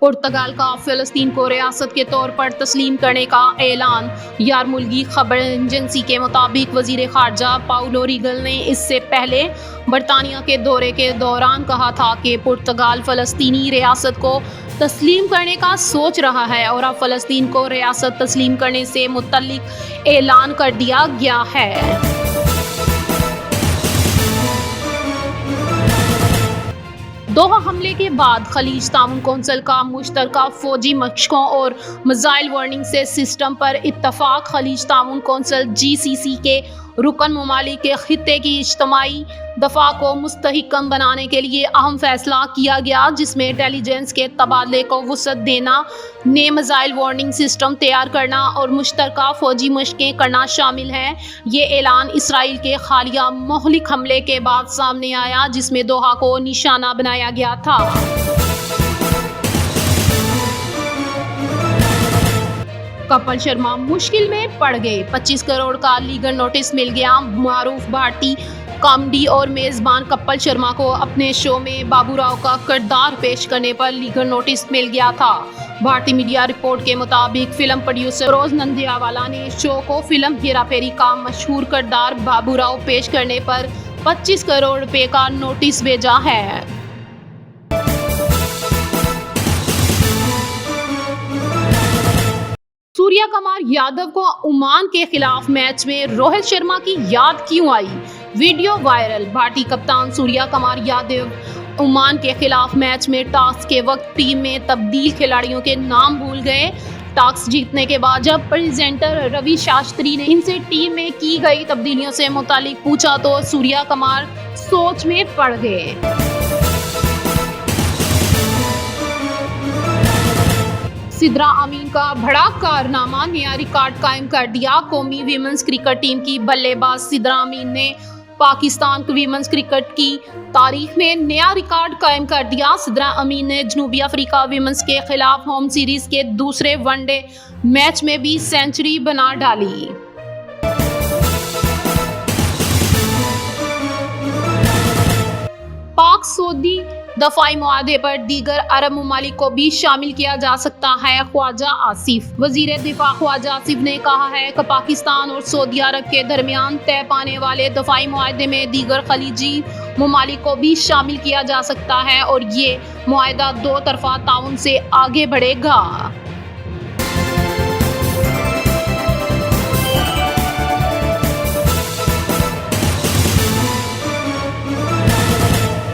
पुर्तगाल का फ़लस्तीन को रियासत के तौर पर तस्लीम करने का ऐलान। यारमुलगी खबर एजेंसी के मुताबिक वज़ीर ख़ारजा पाउलो रीगल ने इससे पहले बरतानिया के दौरे के दौरान कहा था कि पुर्तगाल फ़लस्तीनी रियासत को तस्लीम करने का सोच रहा है और अब फ़लस्तीन को रियासत तस्लीम करने से मुतल्लिक ऐलान कर दिया गया है। दोहा हमले के बाद खलीज ताउन कौंसिल का मुश्तरका फौजी मशकों और मिसाइल वार्निंग से सिस्टम पर इत्तफाक। खलीज ताउन कौंसिल GCC के रुकन ममालिक के खित्ते की इज्तिमाई दफा को मुस्तहिकम बनाने के लिए अहम फैसला किया गया, जिसमें इंटेलिजेंस के तबादले को वुसअत देना, नए मिसाइल वार्निंग सिस्टम तैयार करना और मुश्तरका फौजी मशकें करना शामिल है। ये ऐलान इसराइल के हालिया मोहलिक हमले के बाद सामने आया, जिसमें दोहा को निशाना बनाया गया था। कपिल शर्मा मुश्किल में पड़ गए। 25 करोड़ का लीगल नोटिस मिल गया। मारूफ भारतीय कॉमेडी और मेज़बान कपिल शर्मा को अपने शो में बाबूराव का किरदार पेश करने पर लीगल नोटिस मिल गया था। भारतीय मीडिया रिपोर्ट के मुताबिक फिल्म प्रोड्यूसर रोज नंदियावाला ने शो को फिल्म हेरा फेरी का मशहूर किरदार बाबूराव पेश करने पर 25 करोड़ रुपए का नोटिस भेजा है। सूर्या कुमार यादव को ओमान के खिलाफ मैच में रोहित शर्मा की याद क्यों आई? Video viral. भारतीय कप्तान सूर्या कुमार यादव ओमान के खिलाफ मैच में टॉस के वक्त टीम में तब्दील खिलाड़ियों के नाम भूल गए। टॉस जीतने के बाद जब प्रेजेंटर रवि शास्त्री ने इनसे टीम में की गई तब्दीलियों से मुतालिक पूछा तो सूर्या कुमार सोच में पड़ गए। सिद्रा अमीन का बड़ा कारनामा, नया रिकॉर्ड कायम कर दिया। कौमी वीमेंस क्रिकेट टीम की बल्लेबाज सिद्रा अमीन ने पाकिस्तान वीमेंस क्रिकेट की तारीख में नया रिकॉर्ड कायम कर दिया। सिद्रा अमीन ने जनूबी अफ्रीका वीमेंस के खिलाफ होम सीरीज के दूसरे वनडे मैच में भी सेंचुरी बना डाली। पाक सऊदी दफाई मुआहदे पर दीगर अरब ममालिक को भी शामिल किया जा सकता है। ख्वाजा आसिफ। वजीर दिफा ख्वाजा आसिफ ने कहा है कि पाकिस्तान और सऊदी अरब के दरमियान तय पाने वाले दफाई मुआहदे में दीगर खलीजी ममालिक को भी शामिल किया जा सकता है और ये मुआहदा दो तरफा ताउन से आगे बढ़ेगा।